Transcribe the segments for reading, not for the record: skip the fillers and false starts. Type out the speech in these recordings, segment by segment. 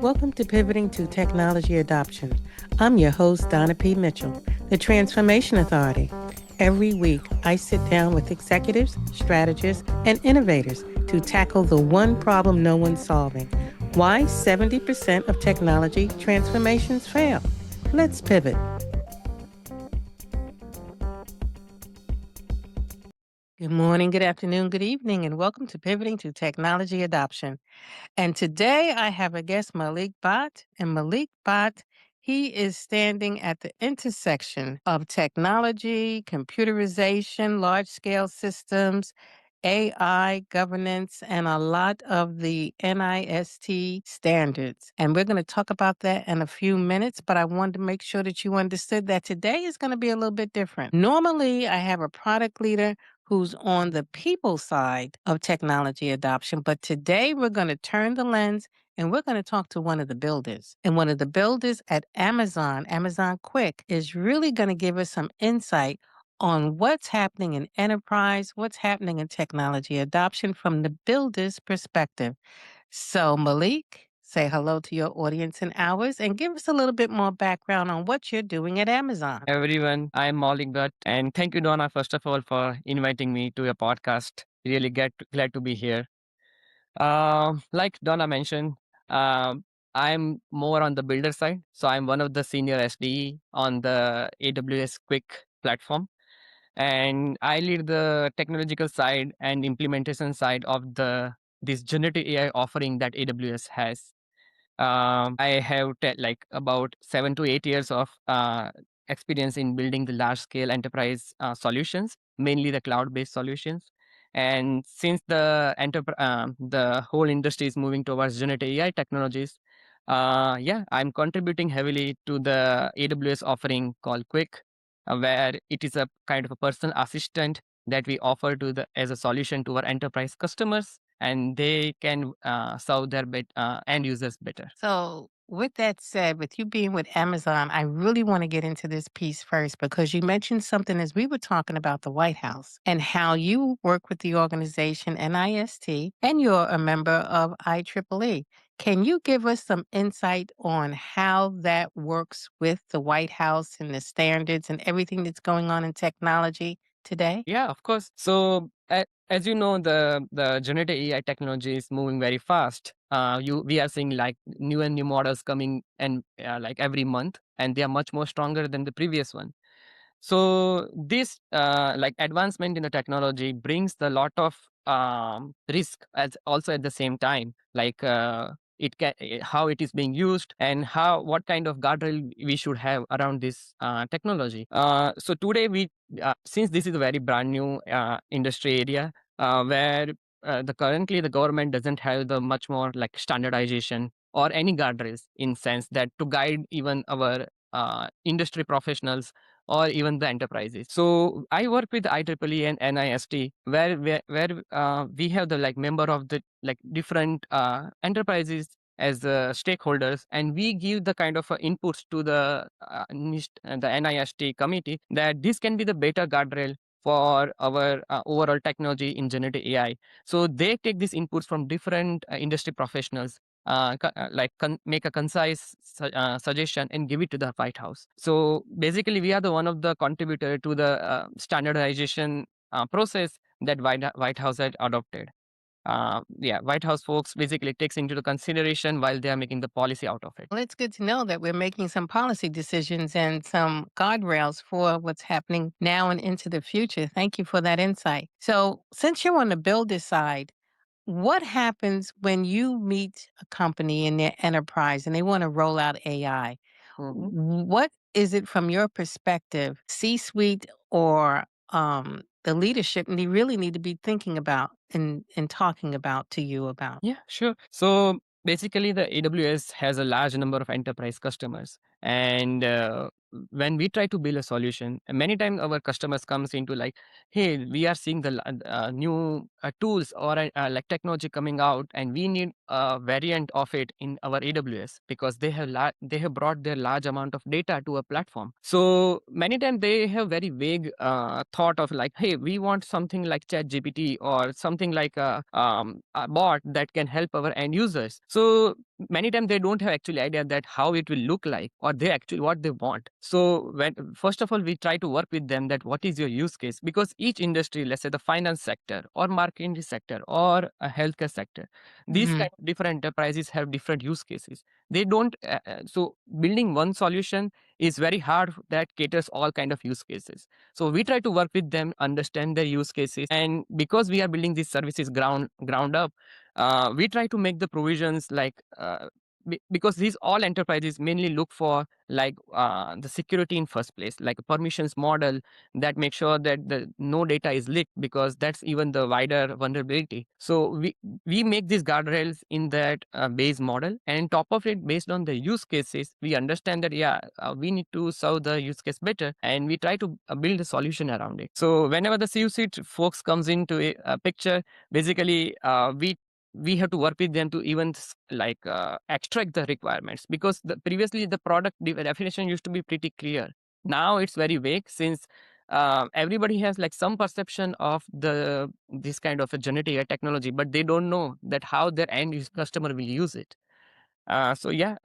Welcome to Pivoting to Technology Adoption. I'm your host, Donna P. Mitchell, the Transformation Authority. Every week, I sit down with executives, strategists, and innovators to tackle the one problem no one's solving: why 70% of technology transformations fail. Let's pivot. Good morning, good afternoon, good evening, and welcome to Pivoting to Technology Adoption. And today I have a guest, Maulik Bhatt. And Maulik Bhatt, he is standing at the intersection of technology, computerization, large-scale systems, AI, governance, and a lot of the NIST standards. And we're going to talk about that in a few minutes, but I wanted to make sure that you understood that today is going to be a little bit different. Normally, I have a product leader who's on the people side of technology adoption. But today we're going to turn the lens and we're going to talk to one of the builders. And one of the builders at Amazon, Amazon Quick, is really going to give us some insight on what's happening in enterprise, what's happening in technology adoption from the builder's perspective. So, Maulik, say hello to your audience and ours and give us a little bit more background on what you're doing at Amazon. Everyone, I'm Maulik Bhatt, and thank you, Donna, first of all, for inviting me to your podcast. Really glad to be here. Like Donna mentioned, I'm more on the builder side, so I'm one of the senior SDE on the AWS Quick platform, and I lead the technological side and implementation side of this generative AI offering that AWS has. I have like about 7 to 8 years of experience in building the large scale enterprise solutions, mainly the cloud based solutions. And since the whole industry is moving towards generative AI technologies, yeah, I'm contributing heavily to the AWS offering called Quick, where it is a kind of a personal assistant that we offer to the as a solution to our enterprise customers, and they can serve their end users better. So, with that said, with you being with Amazon, I really want to get into this piece first because you mentioned something as we were talking about the White House and how you work with the organization NIST and you're a member of IEEE. Can you give us some insight on how that works with the White House and the standards and everything that's going on in technology today? Yeah, of course. So as you know, the generative AI technology is moving very fast. We are seeing like new and new models coming and like every month, and they are much more stronger than the previous one. So this like advancement in the technology brings a lot of risk as also at the same time, like how it is being used and how what kind of guardrail we should have around this technology. So today we since this is a very brand new industry area where currently the government doesn't have the much more like standardization or any guardrails in sense that to guide even our industry professionals or even the enterprises. So I work with IEEE and NIST, where we have the like member of the like different enterprises as stakeholders, and we give the kind of inputs to the NIST committee that this can be the better guardrail for our overall technology in generative AI. So they take these inputs from different industry professionals, make a concise suggestion and give it to the White House. So basically, we are the one of the contributor to the standardization process that White House had adopted. Yeah, White House folks basically takes into the consideration while they are making the policy out of it. Well, it's good to know that we're making some policy decisions and some guardrails for what's happening now and into the future. Thank you for that insight. So, since you're on the builder side, what happens when you meet a company in their enterprise and they want to roll out AI? Mhm. What is it from your perspective, C suite or the leadership, and they really need to be thinking about and talking about to you about? Yeah, sure. So basically, the AWS has a large number of enterprise customers, and when we try to build a solution, many times our customers comes into like, hey, we are seeing the new tools or like technology coming out, and we need a variant of it in our AWS because they have brought their large amount of data to a platform. So many times they have very vague thought of like, hey, we want something like ChatGPT or something like a bot that can help our end users. So many times they don't have actually idea that how it will look like or they actually what they want. So when first of all we try to work with them that what is your use case, because each industry, let's say the finance sector or marketing sector or a healthcare sector, these Mhm. kind of different enterprises have different use cases. They don't so building one solution is very hard that caters all kind of use cases. So we try to work with them, understand their use cases, and because we are building these services ground up, we try to make the provisions like because these all enterprises mainly look for like the security in first place, like a permissions model that makes sure that the no data is leaked, because that's even the wider vulnerability. So we make these guardrails in that base model, and top of it, based on the use cases, we understand that yeah, we need to serve the use case better, and we try to build a solution around it. So whenever the C-suite folks comes into a picture, basically we have to work with them to even like extract the requirements, because previously the product definition used to be pretty clear. Now it's very vague, since everybody has like some perception of this kind of a generative AI technology, but they don't know that how their customer will use it. So yeah,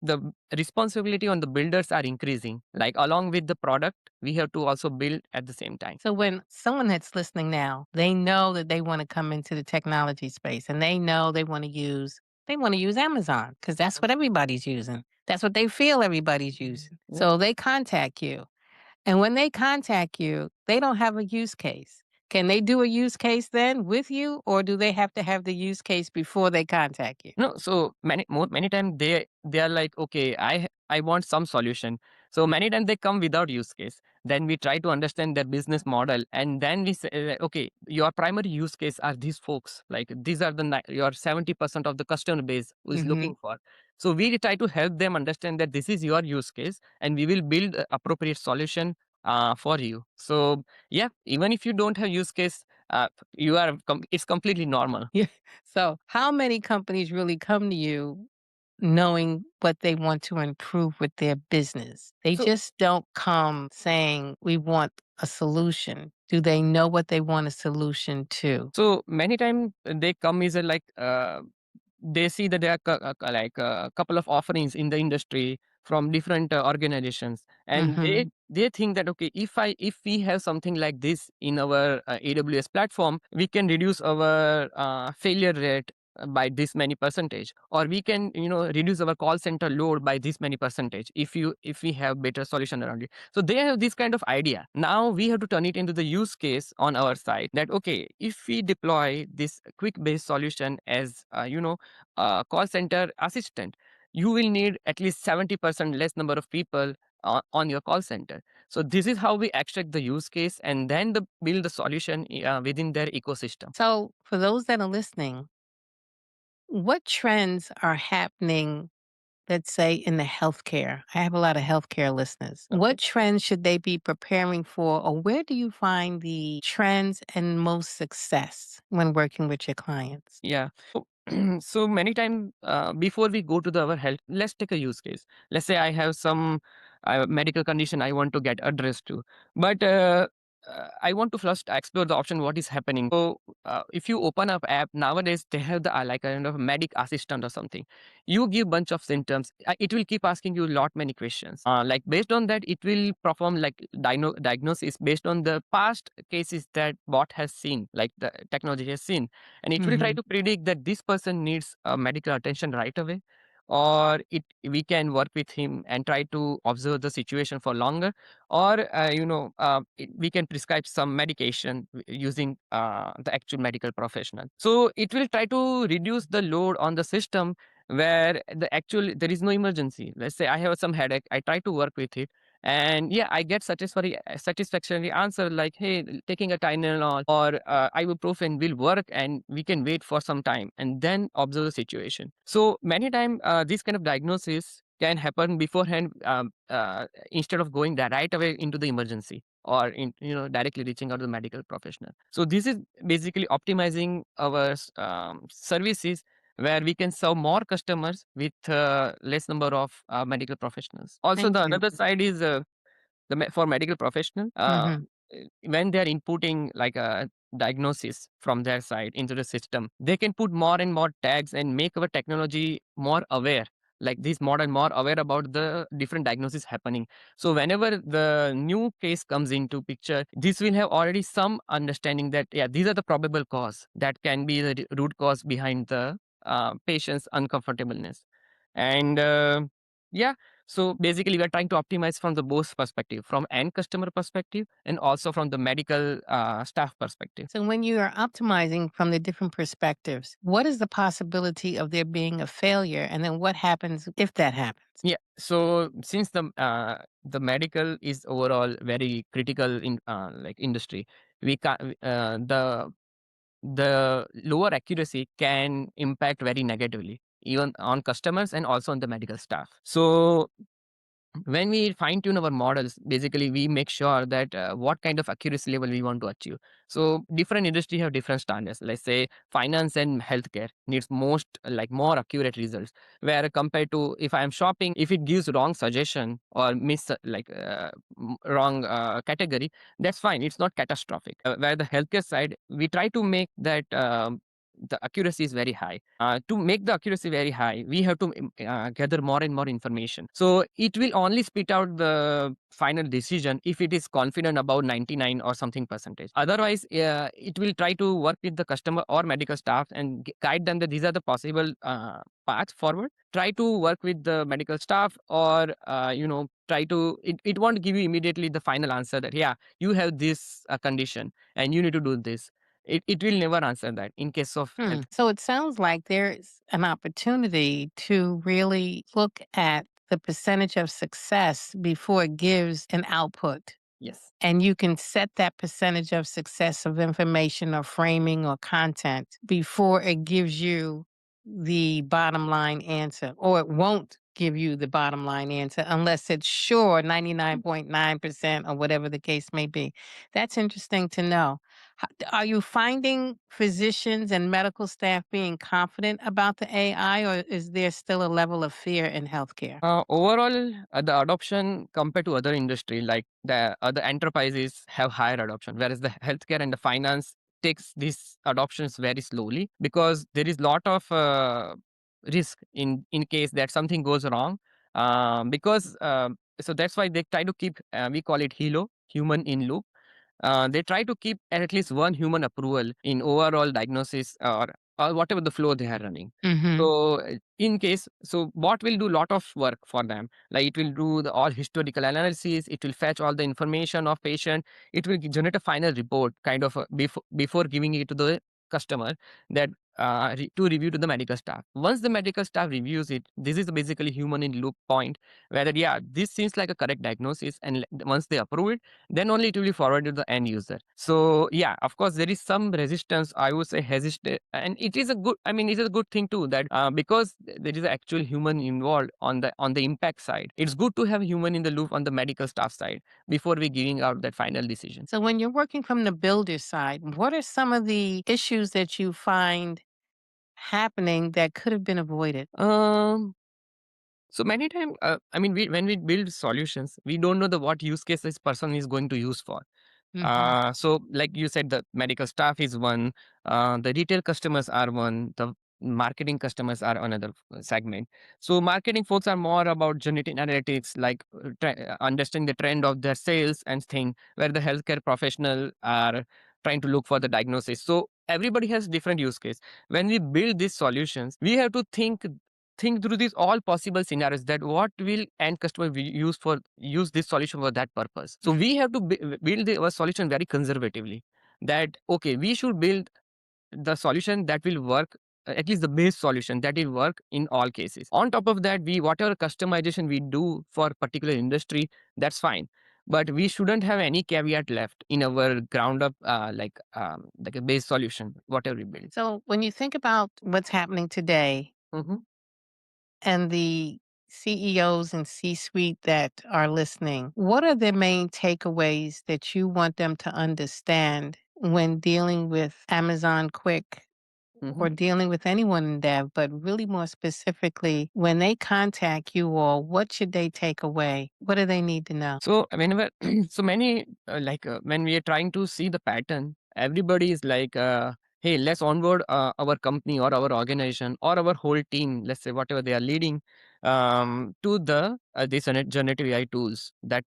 the responsibility on the builders are increasing. Like along with the product, we have to also build at the same time. So when someone that's listening now, they know that they want to come into the technology space and they know they want to use Amazon because that's what everybody's using. That's what they feel everybody's using. Yeah. So they contact you. And when they contact you, they don't have a use case. Can they do a use case then with you, or do they have to have the use case before they contact you? No, so many times they are like, okay, I want some solution. So many times they come without use case. Then we try to understand their business model, and then we say, okay, your primary use case are these folks. Like these are your 70% of the customer base who is Hmm. looking for. So we try to help them understand that this is your use case, and we will build a appropriate solution for you. So yeah, even if you don't have use case, it's completely normal. Yeah. So, how many companies really come to you knowing what they want to improve with their business? They So just don't come saying, we want a solution. Do they know what they want a solution to? So many times they come is like they see that there are like a couple of offerings in the industry from different organizations, and Hmm. they think that okay, if we have something like this in our AWS platform, we can reduce our failure rate by this many percentage, or we can reduce our call center load by this many percentage if we have better solution around it. So they have this kind of idea. Now we have to turn it into the use case on our side, that okay, if we deploy this quick based solution as call center assistant, you will need at least 70% less number of people on your call center. So this is how we extract the use case and then build the solution within their ecosystem. So, for those that are listening, what trends are happening, let's say, in the healthcare? I have a lot of healthcare listeners. Okay. What trends should they be preparing for, or where do you find the trends and most success when working with your clients? Yeah. So, so many times before we go to our health, let's take a use case. Let's say I have some medical condition I want to get addressed to, but I want to first explore the option what is happening. So if you open up app nowadays, they have the like kind of medic assistant or something. You give bunch of symptoms, it will keep asking you lot many questions. Like based on that, it will perform like diagnosis based on the past cases that bot has seen, like the technology has seen, and it will try Hmm. to predict that this person needs medical attention right away, or we can work with him and try to observe the situation for longer, or we can prescribe some medication using the actual medical professional. So it will try to reduce the load on the system where there is no emergency. Let's say I have some headache, I try to work with it, and yeah, I get satisfactory answer like, hey, taking a Tylenol or ibuprofen will work, and we can wait for some time and then observe the situation. So many times this kind of diagnosis can happen beforehand, instead of going right away into the emergency or directly reaching out to the medical professional. So this is basically optimizing our services, where we can serve more customers with less number of medical professionals. Also, Thank the you. another side is for medical professional. Hmm. when they're inputting like a diagnosis from their side into the system, they can put more and more tags and make our technology more aware, like this model more aware about the different diagnosis happening. So whenever the new case comes into picture, this will have already some understanding that yeah, these are the probable cause that can be the root cause behind the patient's uncomfortableness. And yeah, so basically, we are trying to optimize from the both perspective, from end customer perspective, and also from the medical staff perspective. So when you are optimizing from the different perspectives, what is the possibility of there being a failure? And then what happens if that happens? Yeah. So since the medical is overall very critical in like industry, we can the lower accuracy can impact very negatively even on customers and also on the medical staff. So when we fine tune our models, basically we make sure that what kind of accuracy level we want to achieve. So different industry have different standards. Let's say finance and healthcare needs most like more accurate results, where compared to if I am shopping, if it gives wrong suggestion or miss wrong category, that's fine, it's not catastrophic. Where the healthcare side, we try to make that the accuracy is very high. To make the accuracy very high, we have to gather more and more information. So it will only spit out the final decision if it is confident about 99 or something percentage. Otherwise, it will try to work with the customer or medical staff and guide them that these are the possible paths forward. Try to work with the medical staff or, try to, it won't give you immediately the final answer that, yeah, you have this condition and you need to do this. It will never answer that in case of Hmm. health. So it sounds like there's an opportunity to really look at the percentage of success before it gives an output. Yes. And you can set that percentage of success of information or framing or content before it gives you the bottom line answer, or it won't give you the bottom line answer unless it's sure 99.9% or whatever the case may be. That's interesting to know. Are you finding physicians and medical staff being confident about the AI, or is there still a level of fear in healthcare? Overall, the adoption compared to other industry, like the other enterprises have higher adoption, whereas the healthcare and the finance takes these adoptions very slowly because there is lot of risk in case that something goes wrong. Because so that's why they try to keep we call it HELO, human in loop. They try to keep at least one human approval in overall diagnosis or whatever the flow they are running. Hmm. So in case, so bot will do lot of work for them. Like it will do the all historical analysis. It will fetch all the information of patient. It will generate a final report, kind of before giving it to the customer that to review to the medical staff. Once the medical staff reviews it, this is basically human in loop point whether yeah this seems like a correct diagnosis, and once they approve it, then only it will be forwarded to the end user. So yeah, of course there is some resistance, I would say hesitate, and it is a good, I mean, it is a good thing too that because there is actual human involved on the impact side, it's good to have human in the loop on the medical staff side before we giving out that final decision. So, when you're working from the builder side, what are some of the issues that you find happening that could have been avoided? um so many times, I mean, when we build solutions, we don't know the what use case this person is going to use for. Hmm. So like you said, the medical staff is one, the retail customers are one, the marketing customers are another segment. So marketing folks are more about genetic analytics, like understanding the trend of their sales and thing, where the healthcare professional are trying to look for the diagnosis. So everybody has different use case. When we build these solutions, we have to think through these all possible scenarios that what will end customer use this solution for that purpose. So Mm. we have to build our solution very conservatively, that okay, we should build the solution that will work, at least the base solution that will work in all cases. On top of that, we whatever customization we do for particular industry, that's fine, but we shouldn't have any caveat left in our ground up like a base solution whatever we build. So, when you think about what's happening today Mhm. and the CEOs and C suite that are listening, what are the main takeaways that you want them to understand when dealing with Amazon Quick Mhm. or dealing with anyone in dev, but really more specifically, when they contact you all, what should they take away? What do they need to know? So whenever, so many when we are trying to see the pattern, everybody is like, "Hey, let's onboard our company or our organization or our whole team, let's say whatever they are leading, to the this generative AI tools that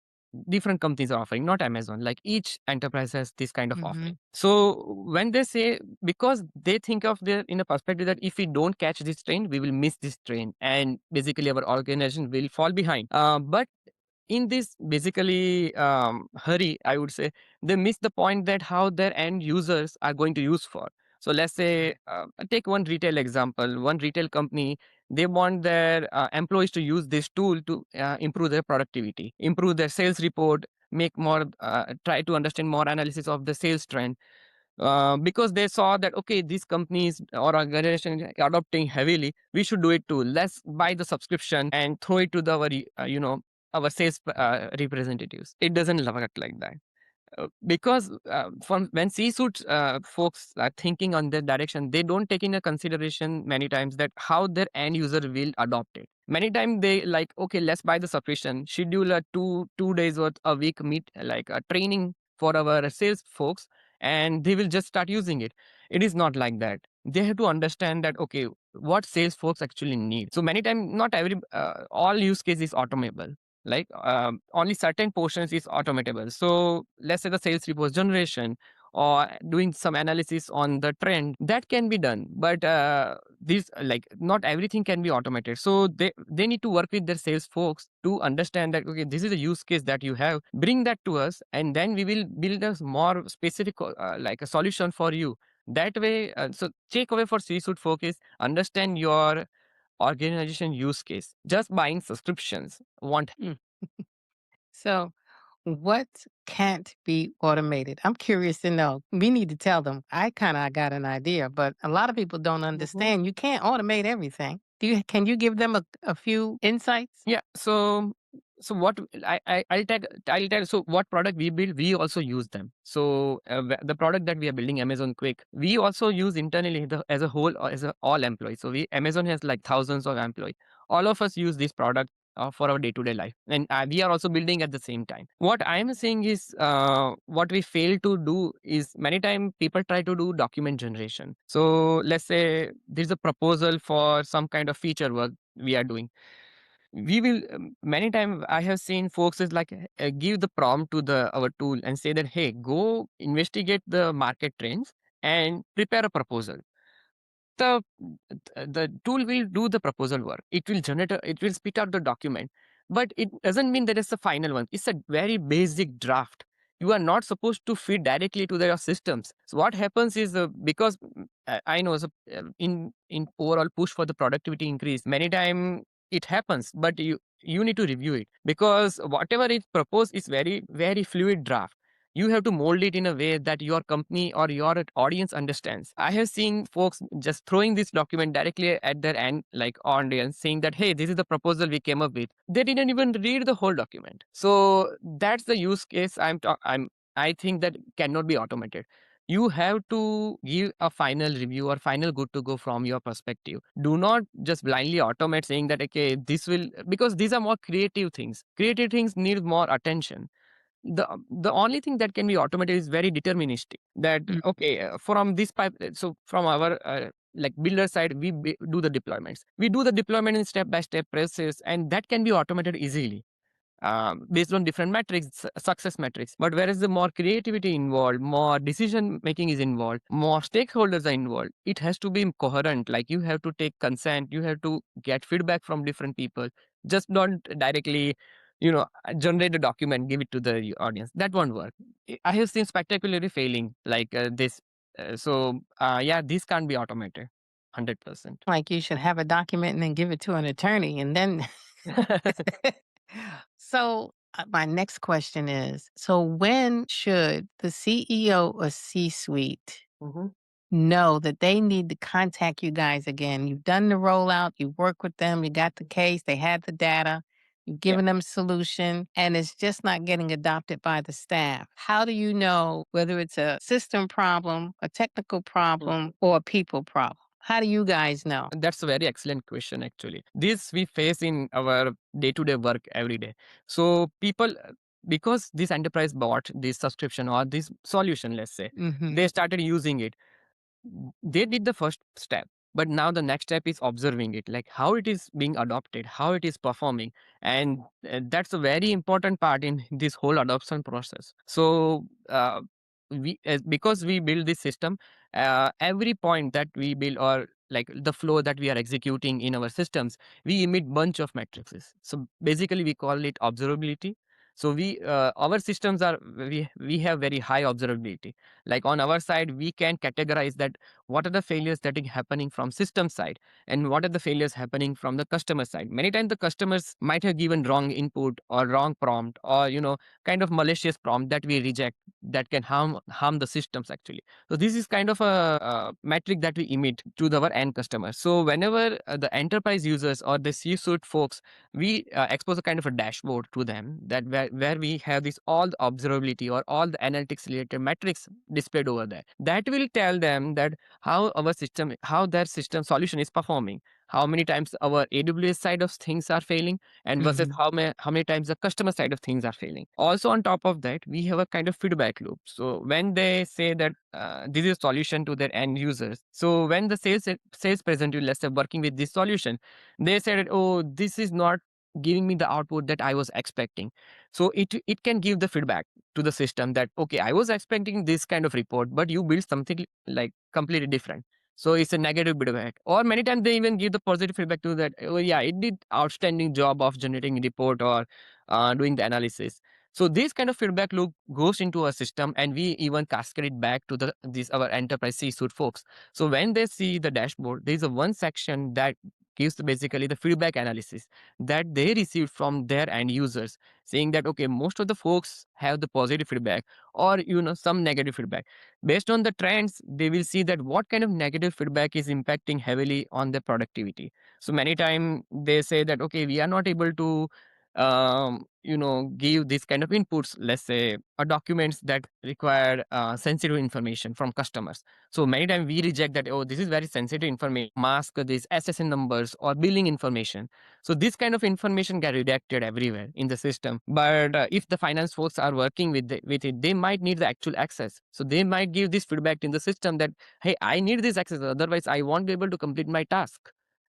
different companies are offering, not Amazon. Like each enterprise has this kind of Hmm. offering. So when they say, because they think of their in a perspective that if we don't catch this train, we will miss this train, and basically our organization will fall behind. But in this basically hurry, I would say, they miss the point that how their end users are going to use for. So let's say, take one retail example. One retail company, they want their employees to use this tool to improve their productivity, improve their sales report, make more, try to understand more analysis of the sales trend, because they saw that okay, these companies or organization are adopting heavily, we should do it too. Let's buy the subscription and throw it to the our our sales representatives. It doesn't work like that. Because from when C-suite folks are thinking on that direction, they don't take into consideration many times that how their end user will adopt it. Many times they like, okay, let's buy the subscription, schedule a two days worth a week meet like a training for our sales folks, and they will just start using it. It is not like that. They have to understand that okay, what sales folks actually need. So many times, not every all use case is automable, like only certain portions is automatable. So let's say the sales report generation or doing some analysis on the trend, that can be done, but these like not everything can be automated. So they need to work with their sales folks to understand that okay, this is a use case that you have, bring that to us, and then we will build a more specific like a solution for you. That way, so takeaway for C-suite folk is understand your organization use case. Just buying subscriptions won't. So, what can't be automated? I'm curious to know. We need to tell them. I kind of got an idea, but a lot of people don't understand. You can't automate everything. Can you give them a few insights? Yeah. So what I'll tell. So what product we build, we also use them. So the product that we are building, Amazon Quick, we also use internally as a whole, as a all employees. So we Amazon has like thousands of employees. All of us use this product for our day to day life, and we are also building at the same time. What I am saying is, what we fail to do is many times people try to do document generation. So let's say there's a proposal for some kind of feature work we are doing. We will many times I have seen folks is like give the prompt to the our tool and say that hey, go investigate the market trends and prepare a proposal. The the tool will do the proposal work. It will it will spit out the document, but it doesn't mean that it's the final one. It's a very basic draft. You are not supposed to feed directly to their systems. So what happens is, because I know, so, in overall push for the productivity increase, many time it happens, but you need to review it, because whatever is proposed is very very fluid draft. You have to mold it in a way that your company or your audience understands. I have seen folks just throwing this document directly at their end, like audience, saying that, hey, this is the proposal we came up with. They didn't even read the whole document. So that's the use case I think that cannot be automated. You have to give a final review or final good to go from your perspective. Do not just blindly automate saying that, okay, this will, because these are more creative things. Creative things need more attention. The only thing that can be automated is very deterministic, that Mm. okay, from this pipe, so from our like builder side, do the deployments, we do the deployment in step by step process, and that can be automated easily, based on different metrics, success metrics. But whereas the more creativity involved, more decision making is involved, more stakeholders are involved, it has to be coherent. Like you have to take consent, you have to get feedback from different people. Just don't directly, generate a document, give it to the audience. That won't work. I have seen spectacularly failing like this. Yeah, this can't be automated, 100%. Like you should have a document and then give it to an attorney, and then. So, my next question is, so when should the CEO or C-suite Mhm. know that they need to contact you guys again? You've done the rollout, you work with them, you got the case, they had the data. You've Yeah. given them a solution and it's just not getting adopted by the staff. How do you know whether it's a system problem, a technical problem, or a people problem? How do you guys know? That's a very excellent question, actually. This we face in our day to day work every day. So, people, because this enterprise bought this subscription or this solution, let's say, Mhm. they started using it. They did the first step, but now the next step is observing it, like how it is being adopted, how it is performing. And that's a very important part in this whole adoption process. So, because we build this system, every point that we build, or like the flow that we are executing in our systems, we emit bunch of matrices. So basically we call it observability. So our systems are, we have very high observability. Like on our side, we can categorize that what are the failures that are happening from system side and what are the failures happening from the customer side. Many times the customers might have given wrong input or wrong prompt, or kind of malicious prompt that we reject, that can harm the systems actually. So this is kind of a metric that we emit to our end customers. So whenever the enterprise users or the C-suite folks, we expose a kind of a dashboard to them, that where we have this all the observability or all the analytics related metrics displayed over there. That will tell them that how their system solution is performing, how many times our AWS side of things are failing, and versus Mhm. how many times the customer side of things are failing. Also, on top of that, we have a kind of feedback loop. So when they say that this is a solution to their end users, so when the sales representative, let's say, working with this solution, they said, oh, this is not giving me the output that I was expecting. So it can give the feedback to the system that, okay, I was expecting this kind of report, but you built something like completely different. So it's a negative feedback. Or many times they even give the positive feedback to that. Oh yeah, it did outstanding job of generating report or doing the analysis. So this kind of feedback loop goes into a system, and we even cascade it back to these our enterprise C-suite folks. So when they see the dashboard, there is a one section that gives basically the feedback analysis that they received from their end users, saying that, okay, most of the folks have the positive feedback, or some negative feedback. Based on the trends, they will see that what kind of negative feedback is impacting heavily on their productivity. So many times they say that, okay, we are not able to give this kind of inputs, let's say, documents that require sensitive information from customers. So many times we reject that, oh, this is very sensitive information, mask these SSN numbers or billing information. So this kind of information get redacted everywhere in the system. But if the finance folks are working with it, they might need the actual access. So they might give this feedback in the system that, hey, I need this access, otherwise I won't be able to complete my task.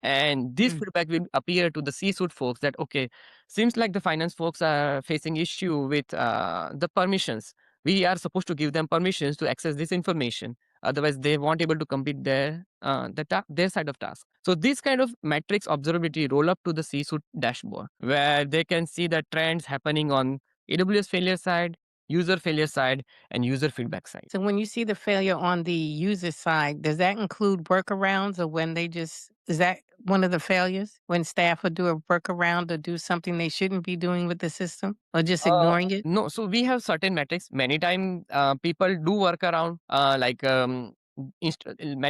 And this Mm. feedback will appear to the C-suite folks that, okay, seems like the finance folks are facing issue with the permissions. We are supposed to give them permissions to access this information. Otherwise, they won't able to complete their side of task. So this kind of metrics observability roll up to the C-suite dashboard, where they can see the trends happening on AWS failure side, user failure side, and user feedback side. So when you see the failure on the user side, does that include workarounds or when they just is that one of the failures? When staff would do a workaround or do something they shouldn't be doing with the system or just ignoring it? No, so we have certain metrics. Many time people do work around, many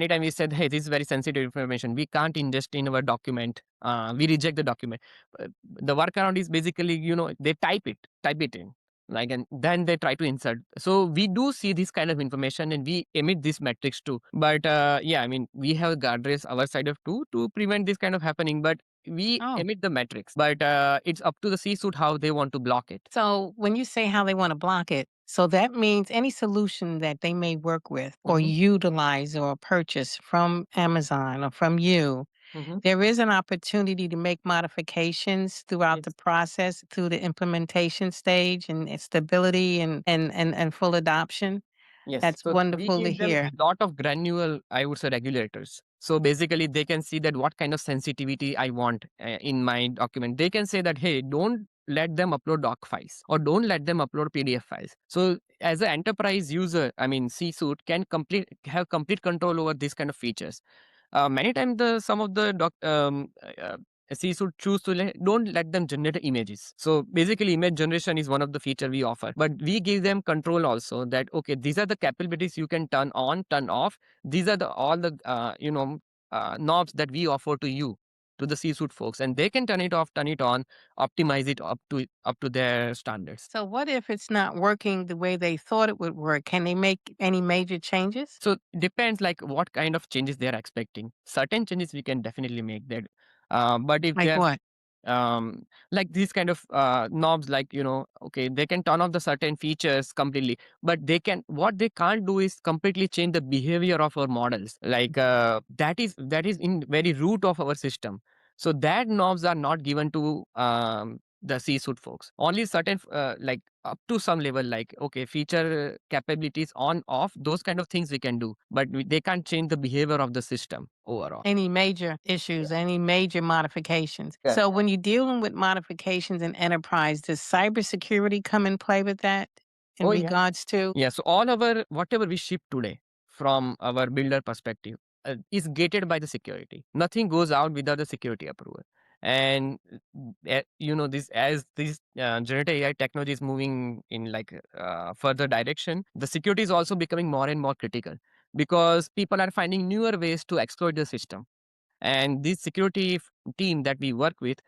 time we said, hey, this is very sensitive information. We can't ingest in our document. We reject the document. The workaround is basically, they type it in. Like, and then they try to insert. So we do see this kind of information and we emit these metrics too. But yeah, I mean, we have guardrails our side of too to prevent this kind of happening. But we Oh. emit the metrics, but it's up to the C-suite how they want to block it. So when you say how they want to block it, so that means any solution that they may work with or Mhm, utilize or purchase from Amazon or from you, mhm. there is an opportunity to make modifications throughout the Yes. process through the implementation stage and its stability and full adoption. Yes. That's So we wonderful to give them hear. lot of granular, I would say, regulators. So basically, they can see that what kind of sensitivity I want in my document. They can say that, hey, don't let them upload doc files or don't let them upload PDF files. So as an enterprise user, I mean, C-suite can have complete control over these kind of features. Many times the some of the C should choose to don't let them generate images. So basically, image generation is one of the feature we offer, but we give them control also that, okay, these are the capabilities you can turn on, turn off. These are the all the knobs that we offer to you to the C-suite folks, and they can turn it off, turn it on, optimize it up to their standards. So what if it's not working the way they thought it would work? Can they make any major changes? So depends like what kind of changes they are expecting. Certain changes we can definitely make that. But if Like they're what? like these kind of knobs, like okay, they can turn off the certain features completely, but what they can't do is completely change the behavior of our models. Like that is in very root of our system. So that knobs are not given to the C-suite folks. Only certain like up to some level, like okay, feature capabilities on off, those kind of things we can do, but they can't change the behavior of the system overall. Any major Yeah. issues, any major modifications? Yeah. So when you're dealing with modifications in enterprise, does cybersecurity come in play with that in Oh yeah. regards to Yeah, so all our whatever we ship today from our builder perspective is gated by the security. Nothing goes out without the security approval. And this as this generative AI technology is moving in like further direction, the security is also becoming more and more critical because people are finding newer ways to exploit the system. And this security team that we work with,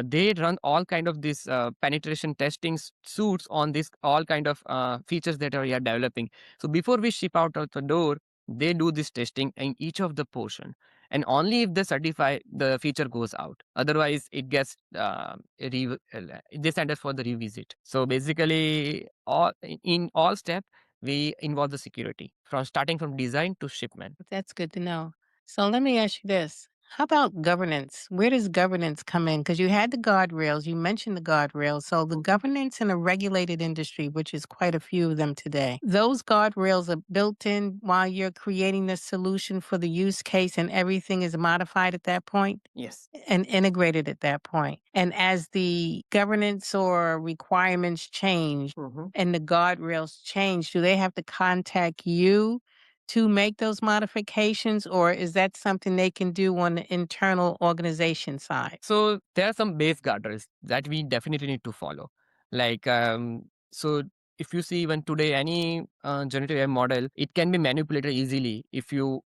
they run all kind of this penetration testing suits on this all kind of features that we are developing. So before we ship out of the door, they do this testing in each of the portion, and only if they certify, the feature goes out. Otherwise it gets they send us for the revisit. So basically all in all step we involve the security from starting from design to shipment. that's good to know. So let me ask you this. How about governance? Where does governance come in? Because you had the guardrails, you mentioned the guardrails. So the governance in a regulated industry, which is quite a few of them today, those guardrails are built in while you're creating the solution for the use case and everything is modified at that point Yes. and integrated at that point. And as the governance or requirements change and the guardrails change, do they have to contact you to make those modifications, or is that something they can do on the internal organization side? So there are some base guardrails that we definitely need to follow. Like, so if you see even today, any generative AI model, it can be manipulated easily if you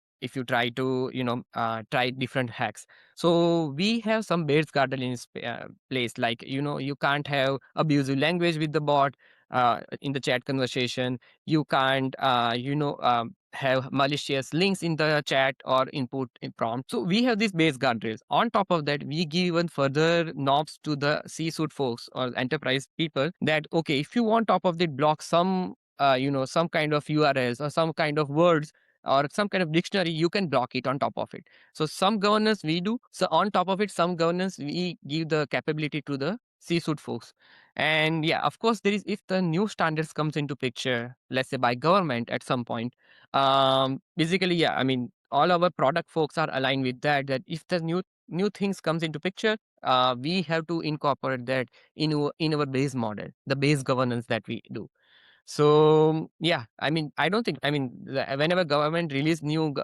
try to try different hacks. So we have some base guardrail in place. Like you can't have abusive language with the bot in the chat conversation. You can't have malicious links in the chat or input in prompt. So we have these base guardrails. On top of that, we give even further knobs to the C-suite folks or enterprise people that okay, if you want top of the block some some kind of URLs or some kind of words or some kind of dictionary, you can block it on top of it. So some governance we do. So on top of it, some governance we give the capability to the C-suite folks. And yeah, of course, there is if the new standards comes into picture, let's say by government at some point, basically, yeah, I mean, all our product folks are aligned with that. That if the new things comes into picture, we have to incorporate that in our base model, the base governance that we do. So yeah, I mean, I don't think, I mean, whenever government release new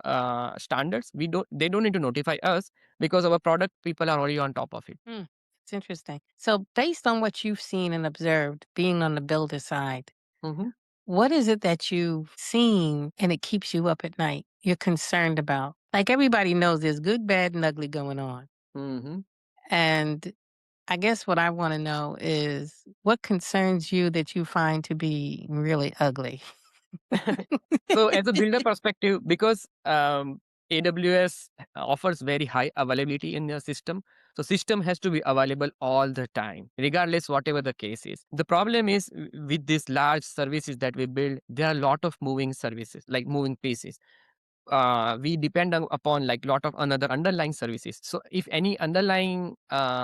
standards, they don't need to notify us because our product people are already on top of it. Hmm, it's interesting. So, based on what you've seen and observed, being on the builder side, Hmm. what is it that you've seen and it keeps you up at night? You're concerned about? Like everybody knows there's good, bad, and ugly going on. Hmm. And I guess what I want to know is what concerns you that you find to be really ugly? So as a builder perspective, because AWS offers very high availability in their system, so system has to be available all the time, regardless whatever the case is. The problem is with these large services that we build, there are a lot of moving services, like moving pieces. We depend upon like lot of another underlying services. So if any underlying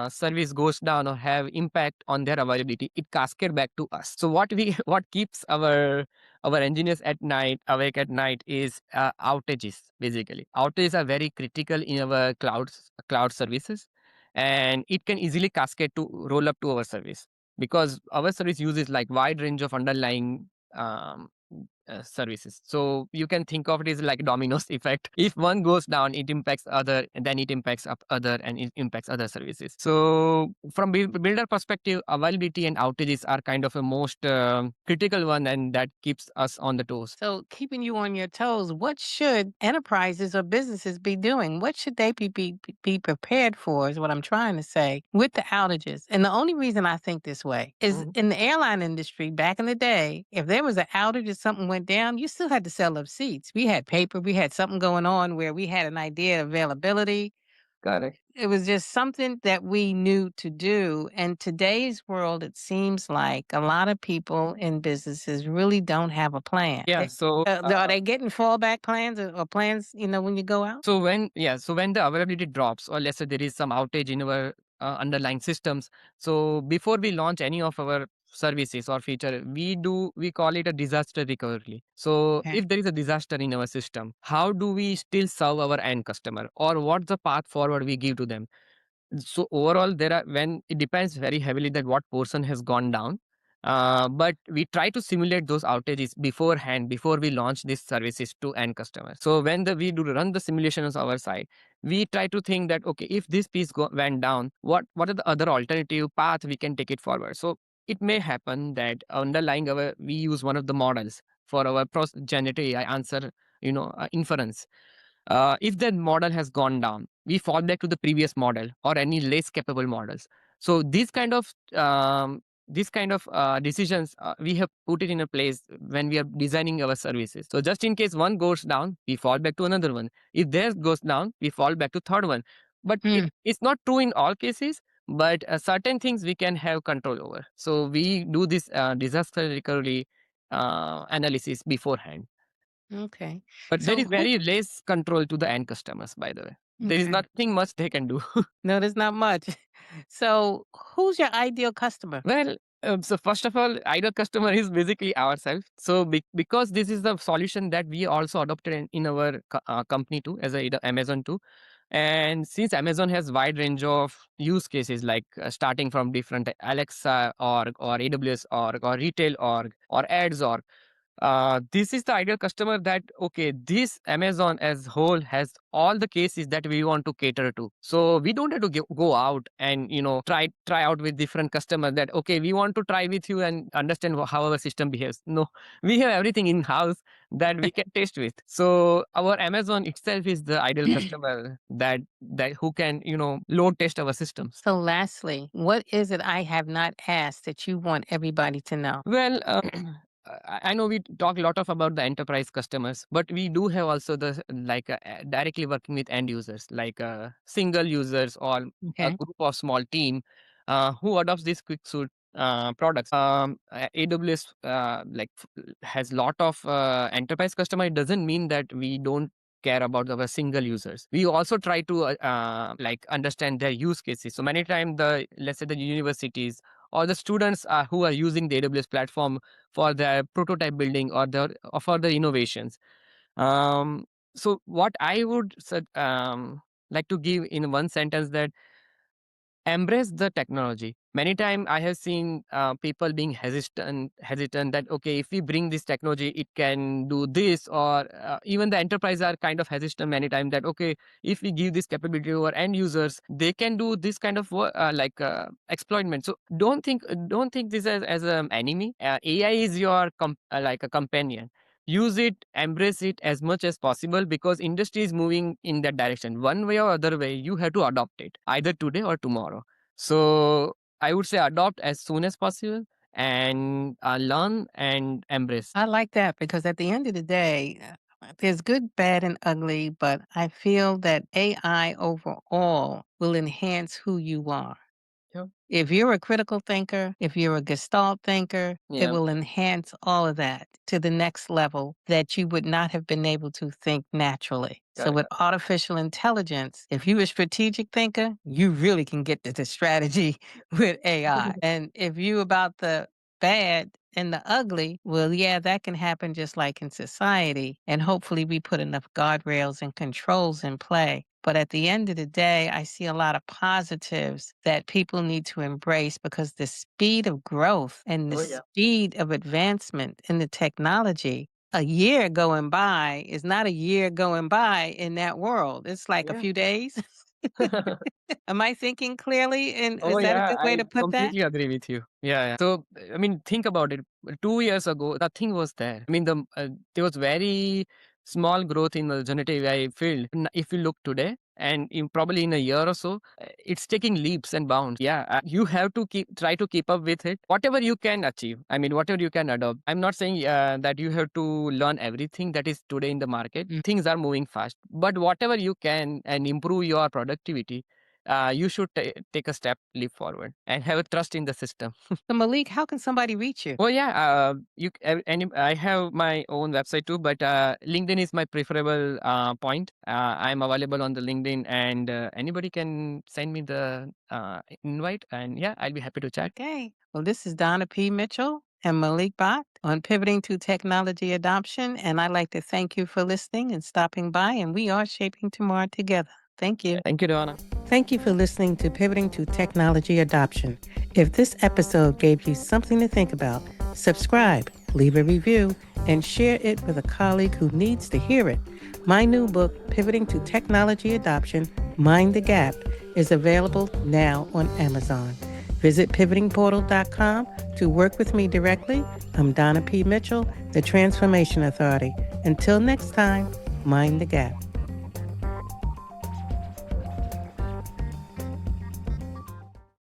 service goes down or have impact on their availability, it cascade back to us. So what we what keeps our engineers at night awake at night is outages. Basically, outages are very critical in our cloud services, and it can easily cascade to roll up to our service because our service uses like wide range of underlying services. So you can think of it as like dominoes effect. If one goes down, it impacts other, and then it impacts up other, and it impacts other services. So from builder perspective, availability and outages are kind of a most critical one, and that keeps us on the toes. So, keeping you on your toes, what should enterprises or businesses be doing? What should they be prepared for, is what I'm trying to say, with the outages? And the only reason I think this way is Mhm. in the airline industry back in the day, if there was an outage or something went down, you still had to sell up seats. We had paper, we had something going on where we had an idea of availability. Correct. It was just something that we knew to do. And today's world, it seems like a lot of people in businesses really don't have a plan. Yeah. So Are they getting fallback plans or plans, when you go out? so when the availability drops, or let's say there is some outage in our underlying systems, so before we launch any of our services or feature, we call it a disaster recovery. So Okay. if there is a disaster in our system, how do we still serve our end customer, or what's the path forward we give to them? So overall, there are when it depends very heavily that what portion has gone down. But we try to simulate those outages beforehand before we launch these services to end customers. So when we do run the simulations on our side, we try to think that okay, if this piece went down, what are the other alternative path we can take it forward. So it may happen that underlying our we use one of the models for our generative AI answer, inference. If that model has gone down, we fall back to the previous model or any less capable models. So these kind of decisions we have put it in a place when we are designing our services. So just in case one goes down, we fall back to another one. If theirs goes down, we fall back to third one. But Hmm. it's not true in all cases. But certain things we can have control over. So we do this disaster recovery analysis beforehand. Okay. But there So is who? very less control to the end customers, by the way. There is Okay. nothing much they can do. No, there's not much. So who's your ideal customer? Well, so first of all, ideal customer is basically ourselves. So because this is the solution that we also adopted in our company too, as a Amazon too. And since Amazon has wide range of use cases, like starting from different Alexa or AWS or retail or ads this is the ideal customer that okay, this Amazon as whole has all the cases that we want to cater to. So we don't have to go out and try out with different customers that okay, we want to try with you and understand how our system behaves. No, we have everything in house that we can test with. So our Amazon itself is the ideal customer that who can load test our systems. So lastly, what is it I have not asked that you want everybody to know? Well, I know we talk a lot of about the enterprise customers, but we do have also the like directly working with end users, like single users or a Okay. group of small team who adopts these quick suite products. AWS has lot of enterprise customer. It doesn't mean that we don't care about our single users. We also try to like understand their use cases. So many times the let's say the universities or the students who are using the AWS platform for their prototype building or for the innovations. Um, so what I would like to give in one sentence that embrace the technology. Many times I have seen people being hesitant that okay, if we bring this technology it can do this, or even the enterprise are kind of hesitant many times that okay, if we give this capability to our end users they can do this kind of exploitment. So don't think this as an enemy. AI is your like a companion. Use it, embrace it as much as possible, because industry is moving in that direction one way or other way. You have to adopt it either today or tomorrow. So I would say adopt as soon as possible and learn and embrace. I like that because at the end of the day, there's good, bad, and ugly, but I feel that AI overall will enhance who you are. Yeah. If you're a critical thinker, if you're a gestalt thinker, it Yeah. will enhance all of that to the next level that you would not have been able to think naturally. So, Correct. with artificial intelligence, if you're a strategic thinker, you really can get to the strategy with AI. And if you about the bad and the ugly, well, yeah, that can happen just like in society. And hopefully, we put enough guardrails and controls in play. But at the end of the day, I see a lot of positives that people need to embrace because the speed of growth and the Oh yeah. speed of advancement in the technology a year going by is not a year going by in that world. It's like a Yeah. few days. Am I thinking clearly? And Oh, is that a yeah, good way I to put that? completely agree with you. Yeah, yeah. So, I mean, think about it. 2 years ago, nothing was there. I mean, there was very small growth in the generative AI field. If you look today, and probably in a year or so, it's taking leaps and bounds. Yeah, you have to try to keep up with it. Whatever you can achieve. I mean, whatever you can adopt. I'm not saying that you have to learn everything that is today in the market. Things are moving fast, but whatever you can and improve your productivity, you should take a leap forward and have a trust in the system. So, Malik, how can somebody reach you? Well, yeah, I have my own website too, but LinkedIn is my preferable point. I'm available on the LinkedIn, and anybody can send me the invite, and yeah, I'll be happy to chat. Okay. Well, this is Donna P. Mitchell and Malik Bhatt on Pivoting to Technology Adoption. And I'd like to thank you for listening and stopping by. And we are shaping tomorrow together. Thank you. Thank you, Donna. Thank you for listening to Pivoting to Technology Adoption. If this episode gave you something to think about, subscribe, leave a review, and share it with a colleague who needs to hear it. My new book, Pivoting to Technology Adoption, Mind the Gap, is available now on Amazon. Visit pivotingportal.com to work with me directly. I'm Donna P. Mitchell, the Transformation Authority. Until next time, mind the gap.